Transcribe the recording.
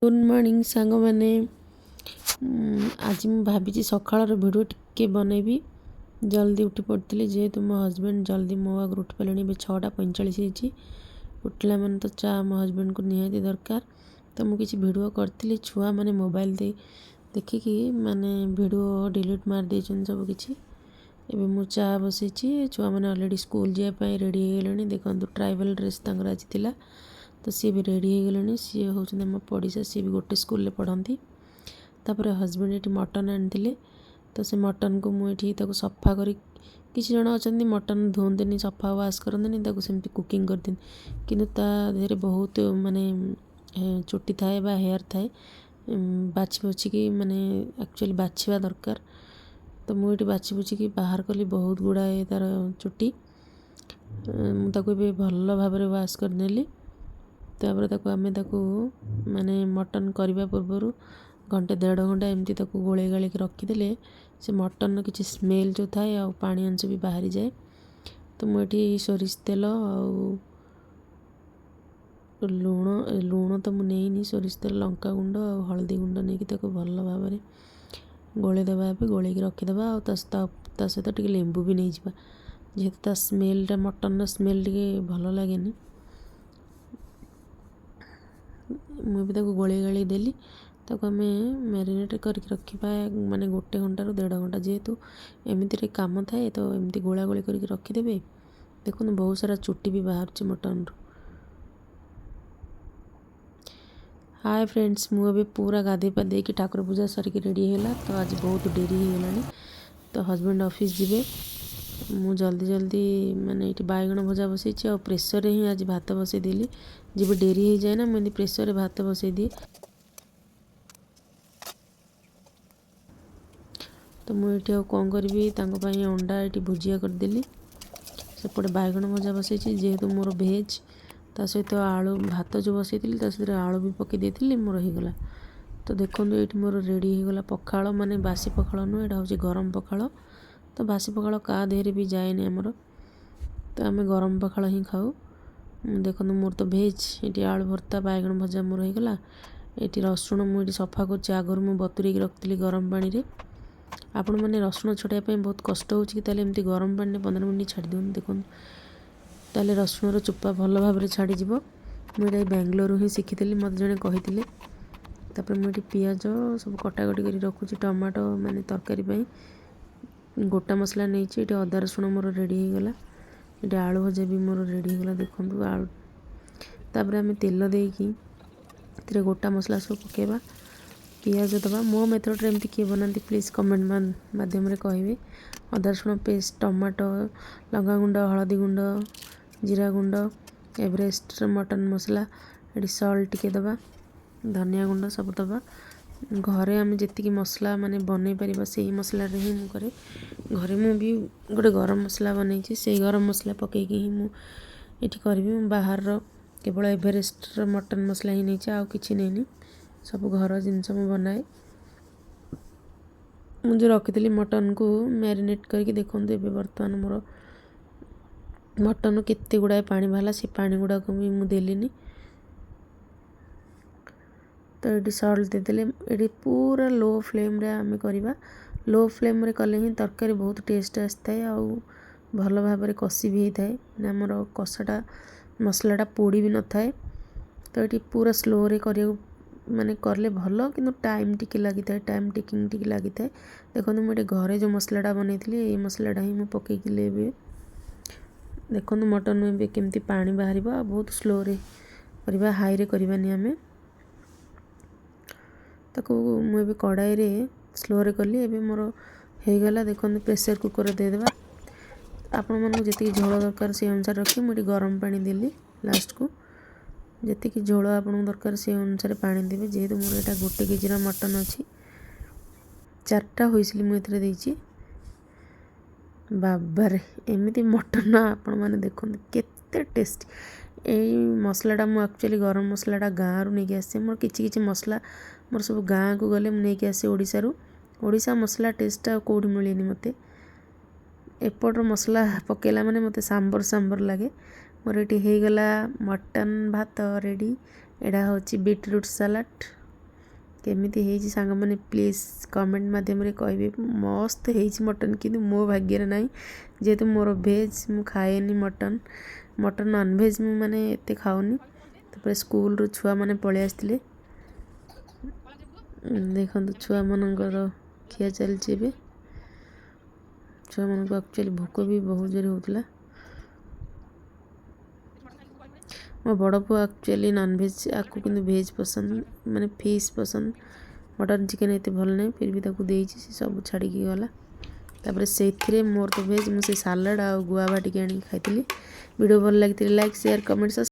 Good morning सांग मैंने आज मुझे भाभी सकाळ भिडियो टिके बनैबी जल्दी उठी पड़ी जेहेतु मो हजबैंड जल्दी मो आगे उठी पारे 6:45 उठला मैंने तो चा मो हजबैंड को निहाती दरकार तो मुझे भिडियो करी छुआ मैंने मोबाइल दे देखिकी माने भिडियो डिलीट मार दे सब किसी एवं मु चा बसई छुआ मैंने अलरेडी स्कूल जावाई रेडी हो गले देखो ट्राइबल ड्रेस आज थिला तो सी भी रेडी हो गले सी हूँ मो पड़ोसा सी भी गोटे स्कूल पढ़ती तापर हजबैंड ये मटन आनी तो से मटन को मुझे सफा कर किसी जन अच्छा मटन धोते सफा वाश करते सेमती कुकिंग कर कि देहरे बहुत माने चुट्टी थाए बा हेयर थाए बाछि बुछिकी माने एक्चुअली बाछिबा दरकार तो मुझे बाछि बुछिकी बाहर कली बहुत गुड़ाए तार चुट्टी मुझे भल भाव वाश करनेली तापर आम माने मटन करने पूर्वर घंटे 1.5 घंटा एमती गोले गालिक रखीदे से मटन किसी स्मेल जो थाए आ पानी अंश भी बाहरी जाए तो मुझे सोरिष तेल लुण लुण तो मुझे सोरिष तेल लंका गुंड और हल्दी गुंड नहीं भल भाव गोले देवा गोल रखीदे सहित टे लेंबू भी नहीं जावा जेहेतु स्मेलटा मटन स्मेल टे भल लगे मुझे गोले गाली देली आम मैरिनेट करके रखा माने 1 घंटा 1.5 घंटा जेहेतु एमती कम थाए तो एमती गोला गोली करके रखीदे देखो बहुत सारा चुट्टी भी बाहर मटन रू। हाय फ्रेंड्स मुझे पूरा गाधे पाधे कि ठाकुर पूजा सरिक रेडी है तो आज बहुत डेरी हो गलानी तो हजबैंड ऑफिस जीवे मु जल्दी जल्दी माने ये बैगण भजा बसई और प्रेसर ही आज भात बसई देली जब डेरी हो जाए ना मुझे प्रेसर भात बसई दिए तो मुझे कौन करी अंडा ये भुजिया करदेली सेपटे बैगण भजा बसई जेहेतु मोर भेज ता सहित आलू भात जो बसई सहित आलू भी पकई देती मोर होगला तो देखो ये मोर रेडी होगला पखाड़ माने बासी पखाड़ नुह यहाँ हूँ गरम पखाड़ तो बासी पखाड़ का देहरे भी जाए आमर तो आम गरम पखाड़ ही खाऊ देखो मोर तो भेज ये आलू भर्ता बैगण भजा मोर होगला ये रसुण मुझे सफा कर आगर मुझे बतुरे रखी गरम पानी रे आपण मैंने रसुण छड़ाई बहुत कष्ट होमती गरम पानी 15 मिनट छाड़ दिखाँ देखो ताले रसुण चोपा भल भाव छाड़ीज मुझे बेंगलोर ही शिखी मत जड़े कही मुझे पियाज सब कटाकटी कर रखुची टमाटो माने तरकारी गोटा मसला नहीं अदा रसुण मोर रेडी होगला ये आलू भजा भी मोर रेडी होगला देखो आलू तापर आम तेल देकी गोटा मसला सब पकेबा पियाज दबा मो मेथड रे एमती किए बनाती प्लीज़ कमेंट माध्यम कहे अदा रसुण पेस्ट टमाटो लंका गुंड हलदी गुंड जीरा गुंड एवरेस्ट मटन मसला ये सल्ट टिके दबा धनिया गुंड सब दबा घरे आम जी मसला माने बनई पार से मसला ही मुझे घरे मु भी गोटे गरम मसला बनई से गरम मसला पकईकि ही मुझे करी बाहर केवल एवरेस्ट मटन मसला ही नहीं आउ कि नहीं सब घर जिनस मु बनाए मुझे रखी मटन को मैरिनेट करके देखो बर्तमान मोर मटन केते गुड़ाए पानी बाहला से पानी गुड़ा को भी मुझे देली तो ये सल्ट देदेले ये पूरा लो फ्लेम रे आम करवा लो फ्लेम रे कले ही तरकारी बहुत टेस्ट आसताए आउ भल भाव कषी भी होता है आमर कषाटा मसलाटा पोड़ी भी न थाए तो ये पूरा स्लो रे करिया माने करले भल कि टाइम टिके लगी था टाइम टेकिंग टिके लगी था देखो मुझे घरे जो मसलाटा बनई ये मसलाटा ही मुझे पकईकि देखो मटन में केमती पानी बाहर बहुत स्लो रे करवा हाई रे करवानी आम ताको मुझे कड़ाई रे स्लो रे कली एबे मोर होगला देखो प्रेशर कुकर देदेबा आपण मानक जी झोल दरकार से अनुसार रखी मुझे गरम पानी देली लास्ट को जी झोल आपन दरकार से अनुसार पानी देवे जेहेतु मोर यहाँ 1 केजी मटन अच्छी 4टा हुइसिल मुझे बाबारे एमती मटन आपण मैंने देखो केते टेस्ट यही मसलाटा मुझे एक्चुअली गरम मसलाटा गाँव रू नहीं आसे मोर किछि मसला मोर सब गाँ को गले नहीं आसे ओडिशा मसला टेस्टा कौटी मिलेनि मते एपटर मसला पकेला माने मते सांबर सांबर लगे मोर ये होगला मटन भात रेडी एडा हूँ बीटरूट सलाड केमिति हेइछि सांग माने प्लीज कमेंट माध्यम रे कहबे। मस्त हेइछि मटन किंतु मो भाग्य रे नाही जेहेतु मोर भेज मु खाएनी मटन नॉन भेज मु माने एते खाउनी। तापर स्कूल रो छुआ माने पळे आस्तिले देखंतु छुआ मनकर खिया चलछि बे। छुआ मन को एक्चुअली भोक भी बहुत जोर होतला। मो बड़ पुआ एक्चुअली नॉन भेज आकु किंतु भेज पसंद माने फिश पसंद मटन चिकन एते भल नहीं फिर भी ताकू देइछि से सब छाड़ी की गला। तापर सेथिरे मोर तो भेज मु से सालाड आ गुआवा टिके आनी खाइतिली। वीडियो भल लागितिले लाइक शेयर कमेंट